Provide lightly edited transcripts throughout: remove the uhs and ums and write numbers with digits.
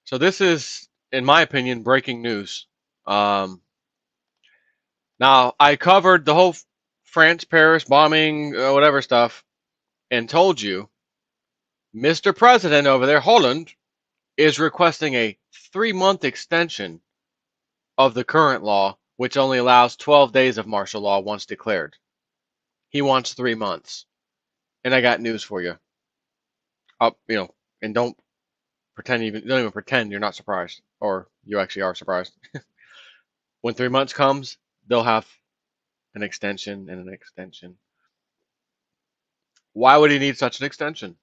So this is, in my opinion, breaking news. Um, Now, I covered the whole France, Paris bombing, whatever stuff, and told you Mr. President over there, Holland, is requesting a 3-month extension of the current law, which only allows 12 days of martial law once declared. He wants 3 months. And I got news for you. Up, and don't even pretend you're not surprised, or you actually are surprised. When 3 months comes, they'll have an extension and an extension. Why would he need such an extension?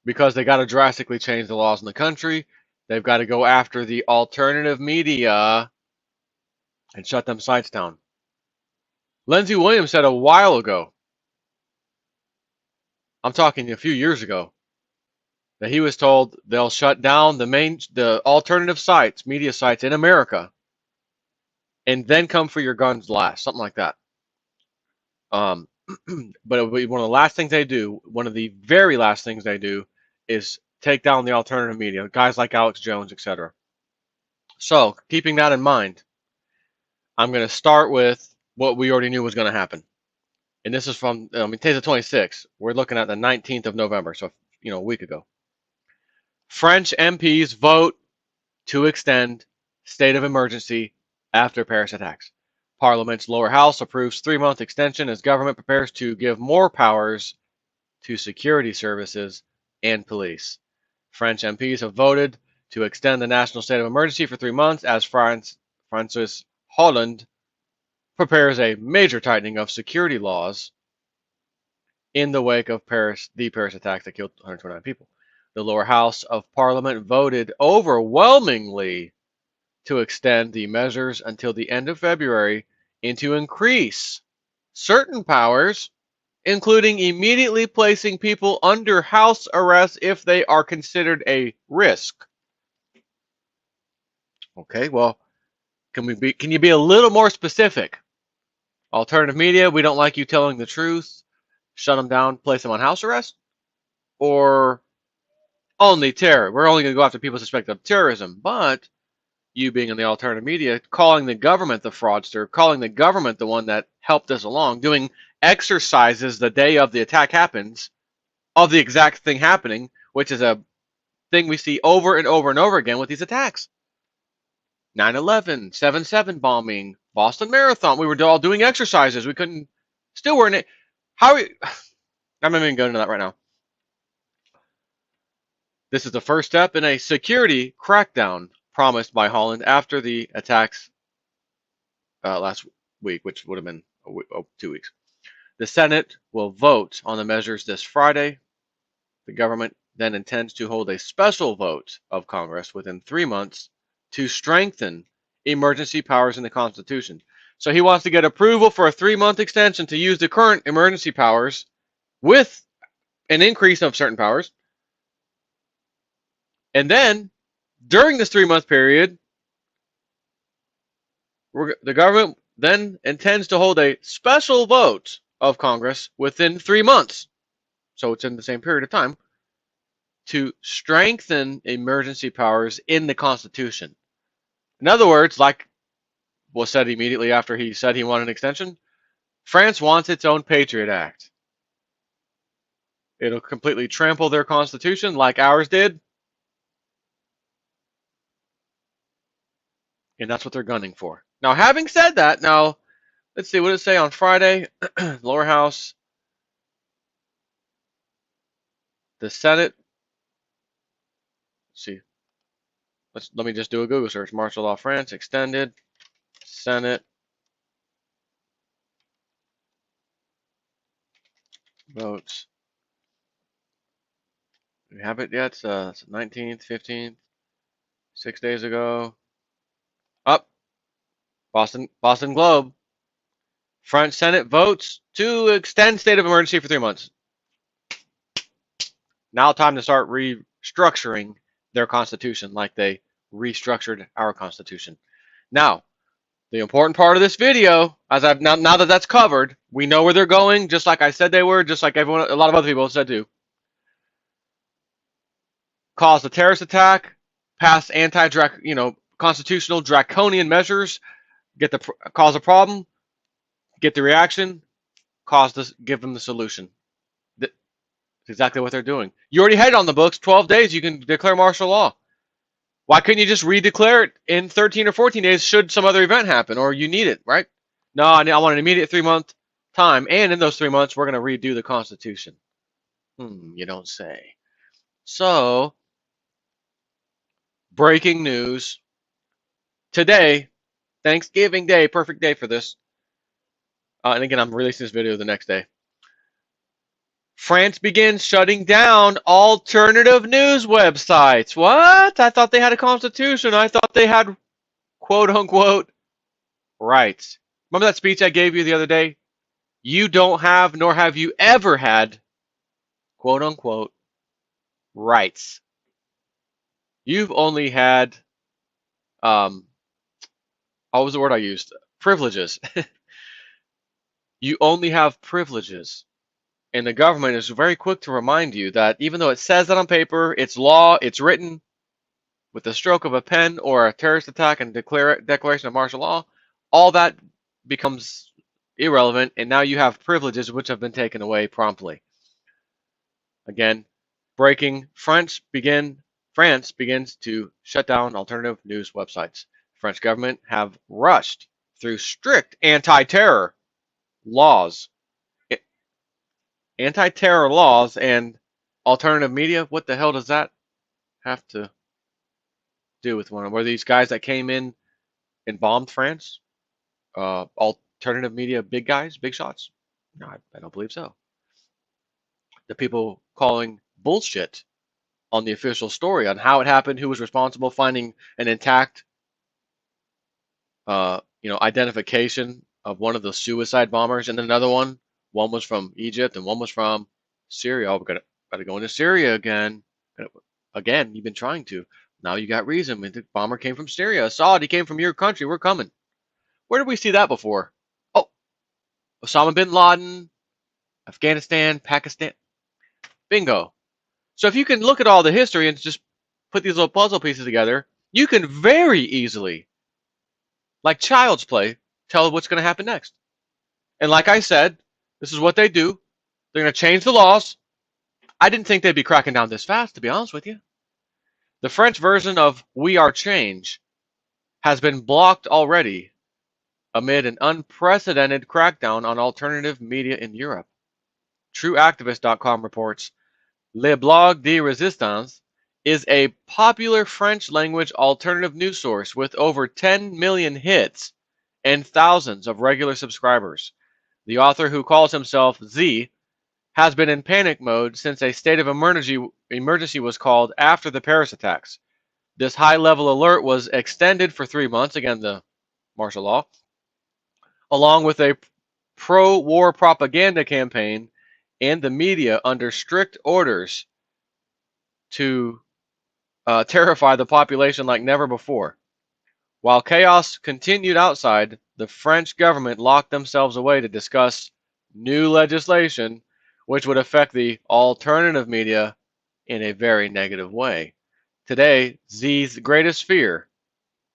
Because they got to drastically change the laws in the country. They've got to go after the alternative media and shut them sites down. Lindsey Williams said a while ago, I'm talking a few years ago, that he was told they'll shut down the alternative sites, media sites in America, and then come for your guns last, something like that. Um, but it will be one of the last things they do. One of the very last things they do is take down the alternative media, guys like Alex Jones, etc. So, keeping that in mind, I'm going to start with what we already knew was going to happen. And this is from, today's the 26th. We're looking at the 19th of November, so, a week ago. French MPs vote to extend state of emergency after Paris attacks. Parliament's lower house approves 3-month extension as government prepares to give more powers to security services and police. French MPs have voted to extend the national state of emergency for 3 months as Francois Hollande prepares a major tightening of security laws in the wake of the Paris attack that killed 129 people. The lower house of parliament voted overwhelmingly to extend the measures until the end of February and to increase certain powers, including immediately placing people under house arrest if they are considered a risk. Okay, well, can you be a little more specific? Alternative media, we don't like you telling the truth. Shut them down, place them on house arrest? Or only terror? We're only going to go after people suspected of terrorism, but you being in the alternative media, calling the government the fraudster, calling the government the one that helped us along, doing exercises the day of the attack happens of the exact thing happening, which is a thing we see over and over and over again with these attacks. 9/11, 7/7 bombing, Boston Marathon. We were all doing exercises. We couldn't, still weren't it. How we, I'm not even going into that right now. This is the first step in a security crackdown promised by Holland after the attacks last week, which would have been 2 weeks. The Senate will vote on the measures this Friday. The government then intends to hold a special vote of Congress within 3 months to strengthen emergency powers in the Constitution. So he wants to get approval for a 3-month extension to use the current emergency powers with an increase of certain powers. And then, during this 3-month period, the government then intends to hold a special vote of Congress within 3 months. So it's in the same period of time to strengthen emergency powers in the Constitution. In other words, like was said immediately after he said he wanted an extension, France wants its own Patriot Act. It'll completely trample their Constitution like ours did. And that's what they're gunning for. Now, having said that, now, let's see, what did it say on Friday? Lower House. The Senate. Let's see. Let me just do a Google search. Martial law France extended. Senate. Votes. Do we have it yet? It's 19th, 15th, 6 days ago. Up. Boston Globe. French Senate votes to extend state of emergency for 3 months. Now time to start restructuring their constitution like they restructured our constitution. Now, the important part of this video, as I've now that that's covered, we know where they're going, just like I said they were, just like a lot of other people said too. cause a terrorist attack, pass constitutional draconian measures, cause a problem, get the reaction, give them the solution. That's exactly what they're doing. You already had it on the books. 12 days, you can declare martial law. Why couldn't you just redeclare it in 13 or 14 days should some other event happen or you need it, right? No, I want an immediate 3-month time, and in those 3 months, we're going to redo the Constitution. You don't say. So, breaking news today, Thanksgiving Day, perfect day for this. And again, I'm releasing this video the next day. France begins shutting down alternative news websites. What? I thought they had a constitution. I thought they had quote unquote rights. Remember that speech I gave you the other day? You don't have, nor have you ever had, quote unquote, rights. You've only had, what was the word I used? Privileges. You only have privileges. And the government is very quick to remind you that even though it says that on paper, it's law, it's written with the stroke of a pen or a terrorist attack and declaration of martial law, all that becomes irrelevant, and now you have privileges which have been taken away promptly. Again, breaking, France begins to shut down alternative news websites. The French government have rushed through strict anti-terror laws. Anti-terror laws and alternative media, what the hell does that have to do with one? Were these guys that came in and bombed France alternative media big guys, big shots? No, I don't believe so. The people calling bullshit on the official story on how it happened, who was responsible, finding an intact identification of one of the suicide bombers, and then another one. One was from Egypt and one was from Syria. Oh, we're gotta go into Syria again. Again, you've been trying to. Now you got reason. The bomber came from Syria. Assad, he came from your country. We're coming. Where did we see that before? Oh, Osama bin Laden, Afghanistan, Pakistan. Bingo. So if you can look at all the history and just put these little puzzle pieces together, you can very easily, like child's play, tell what's going to happen next. And like I said, this is what they do. They're going to change the laws. I didn't think they'd be cracking down this fast, to be honest with you. The French version of We Are Change has been blocked already amid an unprecedented crackdown on alternative media in Europe. TrueActivist.com reports, Le Blog de Resistance is a popular French-language alternative news source with over 10 million hits and thousands of regular subscribers. The author, who calls himself Z, has been in panic mode since a state of emergency was called after the Paris attacks. This high-level alert was extended for 3 months, again the martial law, along with a pro-war propaganda campaign and the media under strict orders to terrify the population like never before. While chaos continued outside, the French government locked themselves away to discuss new legislation which would affect the alternative media in a very negative way. Today, Z's greatest fear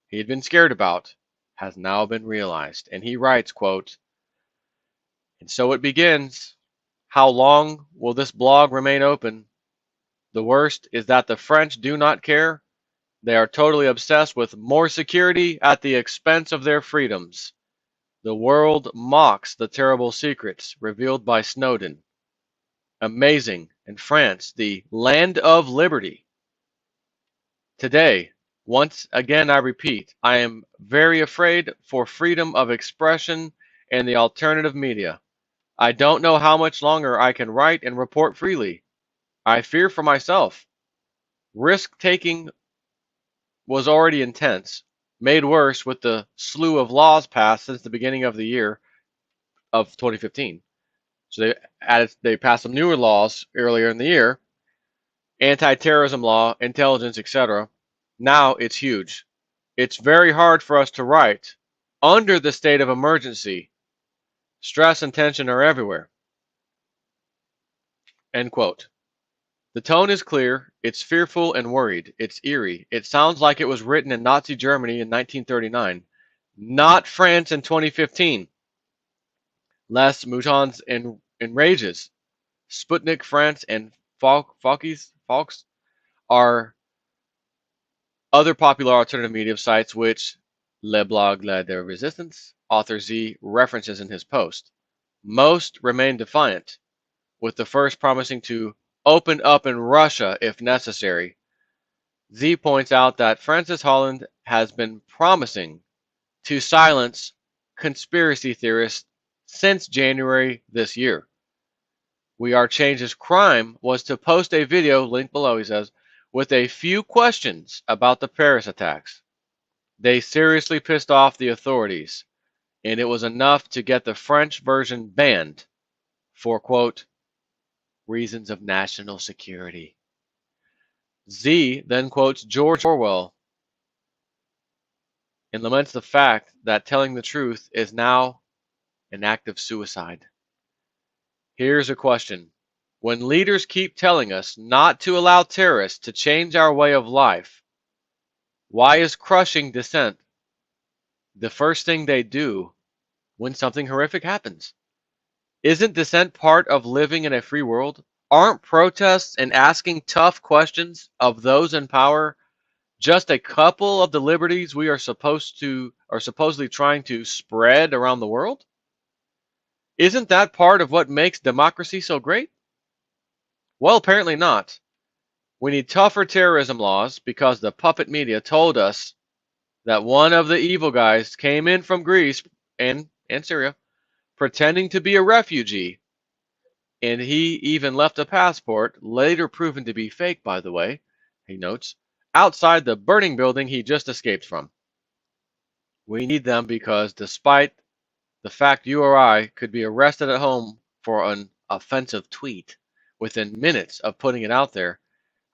he had been scared about has now been realized. And he writes, quote, "And so it begins. How long will this blog remain open? The worst is that the French do not care. They are totally obsessed with more security at the expense of their freedoms. The world mocks the terrible secrets revealed by Snowden. Amazing, in France, the land of liberty. Today, once again I repeat, I am very afraid for freedom of expression and the alternative media. I don't know how much longer I can write and report freely. I fear for myself. Risk-taking was already intense, made worse with the slew of laws passed since the beginning of the year of 2015. So they passed some newer laws earlier in the year, anti-terrorism law, intelligence, etc. Now it's huge. It's very hard for us to write under the state of emergency. Stress and tension are everywhere." End quote. The tone is clear, it's fearful and worried, it's eerie. It sounds like it was written in Nazi Germany in 1939, not France in 2015. Les Moutons enrages. Sputnik France and Falks are other popular alternative media sites which Le Blog de Resistance author Z references in his post. Most remain defiant, with the first promising to open up in Russia if necessary. Z points out that Francis Holland has been promising to silence conspiracy theorists since January this year. We Are Change's crime was to post a video, link below, he says, with a few questions about the Paris attacks. They seriously pissed off the authorities, and it was enough to get the French version banned for, quote, reasons of national security. Z then quotes George Orwell and laments the fact that telling the truth is now an act of suicide. Here's a question. When leaders keep telling us not to allow terrorists to change our way of life, why is crushing dissent the first thing they do when something horrific happens? Isn't dissent part of living in a free world? Aren't protests and asking tough questions of those in power just a couple of the liberties we are supposedly trying to spread around the world? Isn't that part of what makes democracy so great? Well, apparently not. We need tougher terrorism laws because the puppet media told us that one of the evil guys came in from Greece and Syria pretending to be a refugee, and he even left a passport, later proven to be fake, by the way, he notes, outside the burning building he just escaped from. We need them because despite the fact you or I could be arrested at home for an offensive tweet within minutes of putting it out there,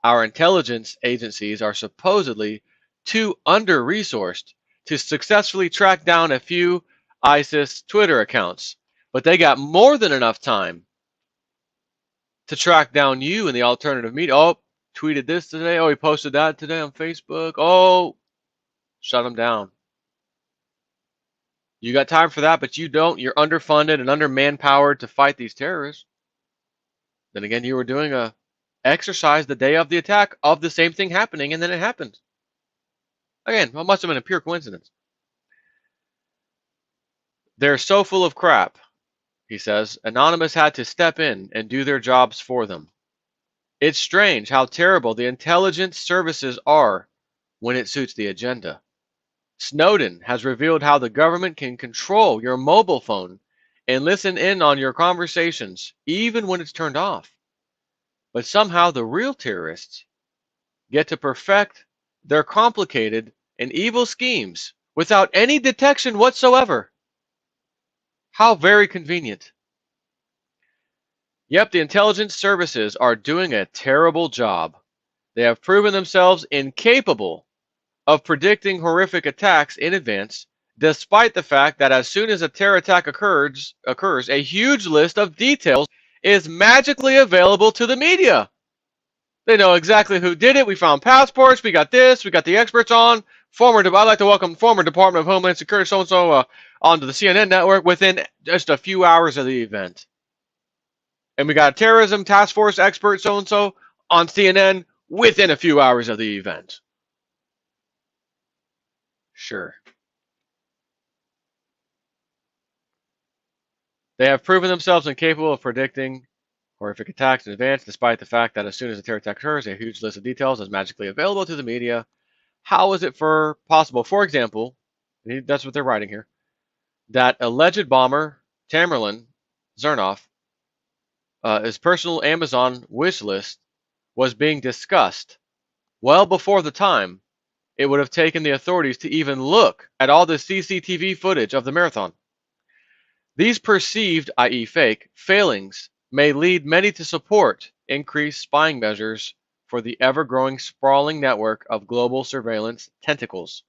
our intelligence agencies are supposedly too under-resourced to successfully track down a few ISIS Twitter accounts. But they got more than enough time to track down you in the alternative media. Oh, tweeted this today. Oh, he posted that today on Facebook. Oh, shut them down. You got time for that, but you don't. You're underfunded and under-manpowered to fight these terrorists. Then again, you were doing a exercise the day of the attack of the same thing happening, and then it happened. Again, it must have been a pure coincidence. They're so full of crap, he says. Anonymous had to step in and do their jobs for them. It's strange how terrible the intelligence services are when it suits the agenda. Snowden has revealed how the government can control your mobile phone and listen in on your conversations, even when it's turned off. But somehow the real terrorists get to perfect their complicated and evil schemes without any detection whatsoever. How very convenient. Yep, the intelligence services are doing a terrible job. They have proven themselves incapable of predicting horrific attacks in advance, despite the fact that as soon as a terror attack occurs, a huge list of details is magically available to the media. They know exactly who did it. We found passports. We got this. We got the experts on. I'd like to welcome former Department of Homeland Security so-and-so onto the CNN network within just a few hours of the event. And we got a terrorism task force expert so-and-so on CNN within a few hours of the event. Sure. They have proven themselves incapable of predicting horrific attacks in advance, despite the fact that as soon as a terror attack occurs, a huge list of details is magically available to the media. How is it possible, for example, that's what they're writing here, that alleged bomber Tamerlan Zernoff, his personal Amazon wish list was being discussed well before the time it would have taken the authorities to even look at all the CCTV footage of the marathon? These perceived, i.e. fake, failings may lead many to support increased spying measures for the ever-growing sprawling network of global surveillance tentacles.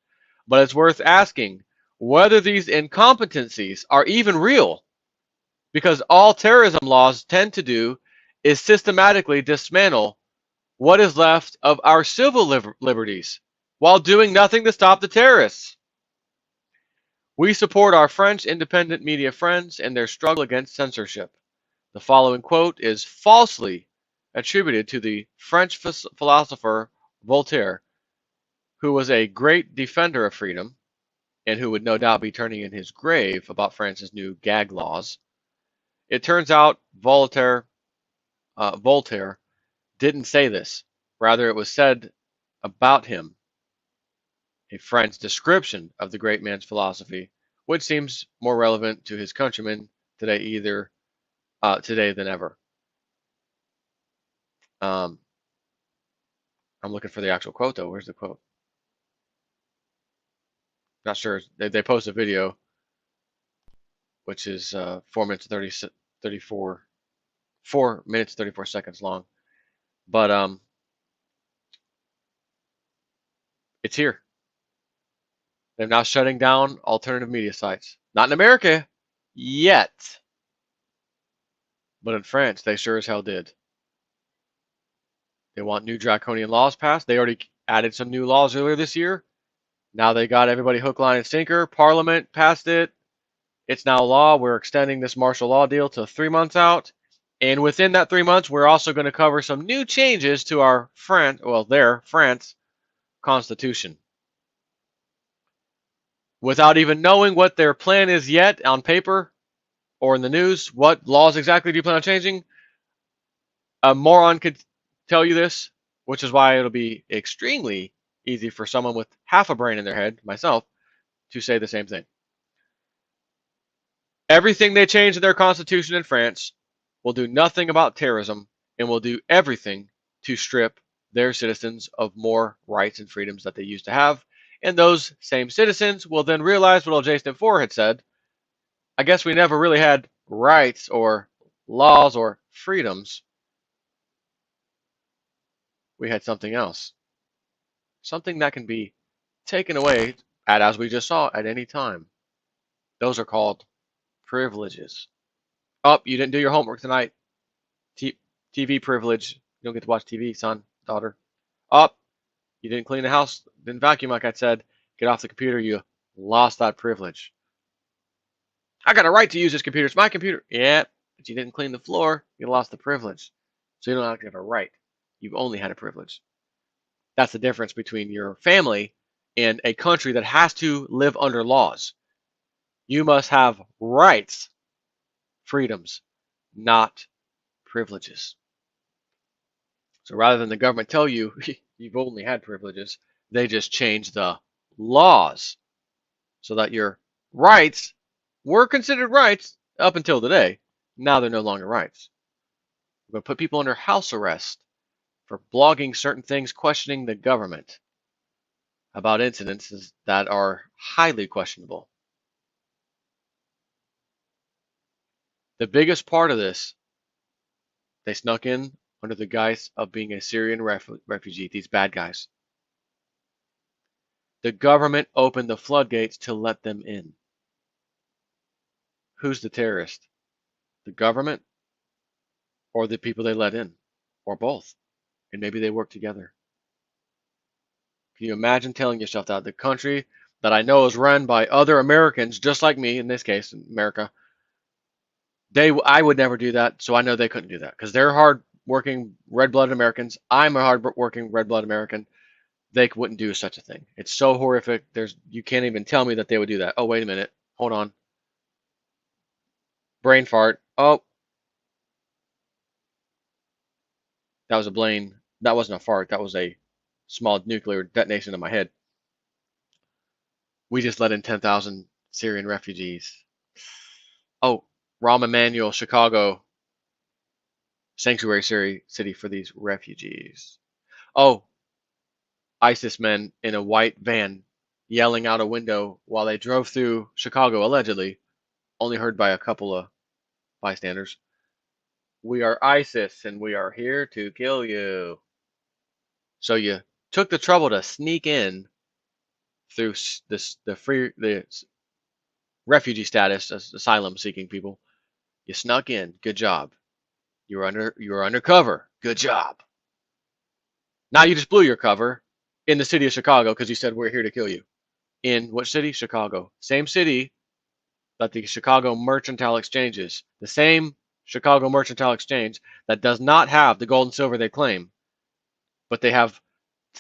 But it's worth asking whether these incompetencies are even real, because all terrorism laws tend to do is systematically dismantle what is left of our civil liberties while doing nothing to stop the terrorists. We support our French independent media friends in their struggle against censorship. The following quote is falsely attributed to the French philosopher Voltaire, who was a great defender of freedom and who would no doubt be turning in his grave about France's new gag laws. It turns out Voltaire didn't say this. Rather, it was said about him, a French description of the great man's philosophy, which seems more relevant to his countrymen today than ever. Um, I'm looking for the actual quote though. Where's the quote? Not sure. They post a video, which is 4 minutes 34, 4 minutes 34 seconds long. But it's here. They're now shutting down alternative media sites. Not in America yet, but in France, they sure as hell did. They want new draconian laws passed. They already added some new laws earlier this year. Now they got everybody hook, line, and sinker. Parliament passed it. It's now law. We're extending this martial law deal to 3 months out. And within that 3 months, we're also going to cover some new changes to our their France constitution. Without even knowing what their plan is yet on paper or in the news, what laws exactly do you plan on changing? A moron could tell you this, which is why it'll be extremely easy for someone with half a brain in their head, myself, to say the same thing. Everything they change in their constitution in France will do nothing about terrorism and will do everything to strip their citizens of more rights and freedoms that they used to have. And those same citizens will then realize what old Jason 4 had said. I guess we never really had rights or laws or freedoms. We had something else. Something that can be taken away as we just saw, at any time. Those are called privileges. Oh, you didn't do your homework tonight. TV privilege. You don't get to watch TV, son, daughter. Oh, you didn't clean the house, didn't vacuum like I said. Get off the computer. You lost that privilege. I got a right to use this computer. It's my computer. Yeah, but you didn't clean the floor. You lost the privilege. So you don't have a right. You've only had a privilege. That's the difference between your family and a country that has to live under laws. You must have rights, freedoms, not privileges. So rather than the government tell you you've only had privileges, they just change the laws so that your rights were considered rights up until today. Now they're no longer rights. We're going to put people under house arrest for blogging certain things, questioning the government about incidences that are highly questionable. The biggest part of this, they snuck in under the guise of being a Syrian refugee, these bad guys. The government opened the floodgates to let them in. Who's the terrorist? The government or the people they let in? Or both? And maybe they work together. Can you imagine telling yourself that the country that I know is run by other Americans, just like me, in this case, in America, I would never do that, so I know they couldn't do that because they're hard-working, red-blooded Americans. I'm a hard-working, red-blooded American. They wouldn't do such a thing. It's so horrific. You can't even tell me that they would do that. Oh, wait a minute. Hold on. Brain fart. Oh, that was a blame. That wasn't a fart. That was a small nuclear detonation in my head. We just let in 10,000 Syrian refugees. Oh, Rahm Emanuel, Chicago, sanctuary city for these refugees. Oh, ISIS men in a white van yelling out a window while they drove through Chicago, allegedly, only heard by a couple of bystanders. We are ISIS and we are here to kill you. So you took the trouble to sneak in through the refugee status, asylum seeking people. You snuck in. Good job. You were undercover. Good job. Now you just blew your cover in the city of Chicago because you said we're here to kill you. In what city? Chicago. Same city that the Chicago Mercantile Exchange is. The same Chicago Mercantile Exchange that does not have the gold and silver they claim, but they have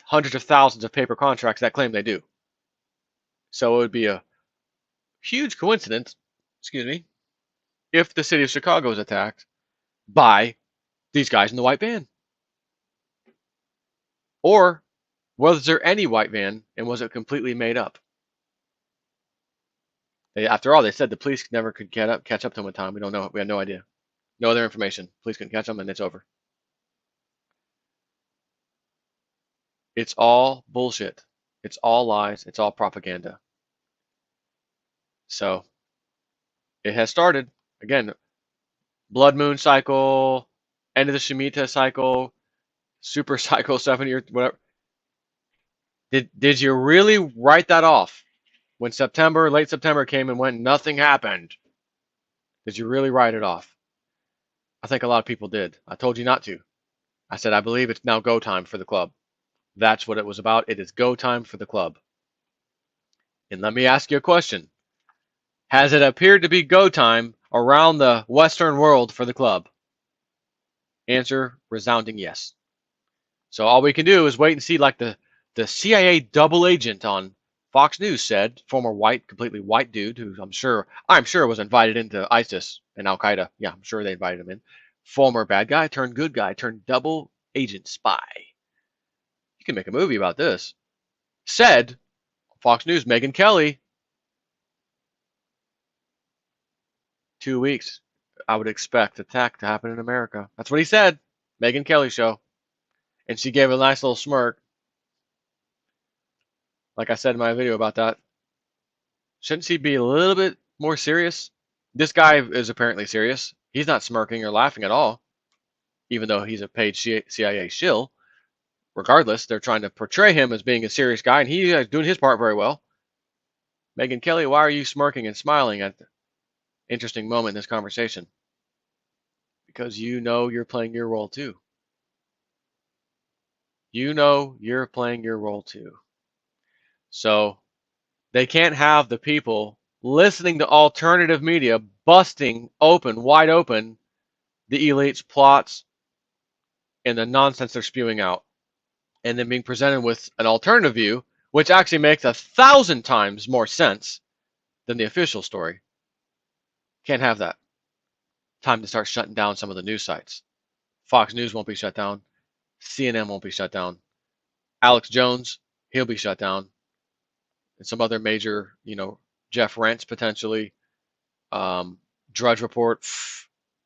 hundreds of thousands of paper contracts that claim they do. So it would be a huge coincidence, excuse me, if the city of Chicago is attacked by these guys in the white van. Or was there any white van and was it completely made up? After all, they said the police never could catch up to them in time. We don't know. We had no idea. No other information. Police couldn't catch them, and it's over. It's all bullshit. It's all lies. It's all propaganda. So it has started again. Blood moon cycle, end of the Shemitah cycle, super cycle 7 years, whatever. Did you really write that off when late September came and went? Nothing happened. Did you really write it off? I think a lot of people did. I told you not to. I said I believe it's now go time for the club. That's what it was about. It is go time for the club. And let me ask you a question. Has it appeared to be go time around the Western world for the club? Answer, resounding yes. So all we can do is wait and see, like the CIA double agent on Fox News said, former white, completely white dude who I'm sure was invited into ISIS and Al Qaeda. Yeah, I'm sure they invited him in. Former bad guy turned good guy turned double agent spy. You can make a movie about this. Said Fox News, Megyn Kelly, 2 weeks. I would expect attack to happen in America. That's what he said. Megyn Kelly show. And she gave a nice little smirk. Like I said in my video about that. Shouldn't she be a little bit more serious? This guy is apparently serious. He's not smirking or laughing at all, even though he's a paid CIA shill. Regardless, they're trying to portray him as being a serious guy, and he is doing his part very well. Megyn Kelly, why are you smirking and smiling at the interesting moment in this conversation? Because you know you're playing your role too. You know you're playing your role too. So they can't have the people listening to alternative media busting open, wide open, the elites' plots and the nonsense they're spewing out, and then being presented with an alternative view, which actually makes 1,000 times more sense than the official story. Can't have that. Time to start shutting down some of the news sites. Fox News won't be shut down. CNN won't be shut down. Alex Jones, he'll be shut down. And some other major, Jeff Rentz potentially. Drudge Report,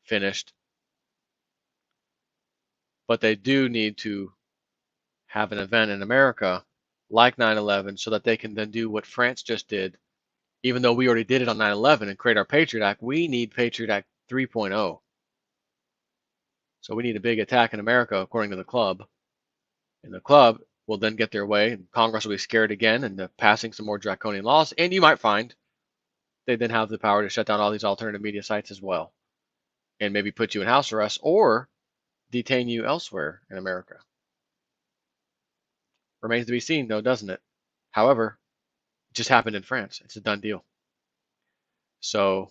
finished. But they do need to have an event in America like 9/11 so that they can then do what France just did. Even though we already did it on 9/11 and create our Patriot Act, we need Patriot Act 3.0. So we need a big attack in America, according to the club. And the club will then get their way, and Congress will be scared again into passing some more draconian laws. And you might find they then have the power to shut down all these alternative media sites as well, and maybe put you in house arrest or detain you elsewhere in America. Remains to be seen, though, doesn't it? However, it just happened in France. It's a done deal. So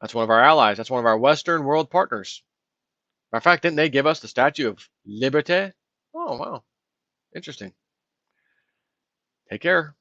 that's one of our allies. That's one of our Western world partners. Matter of fact, didn't they give us the Statue of Liberté? Oh, wow. Interesting. Take care.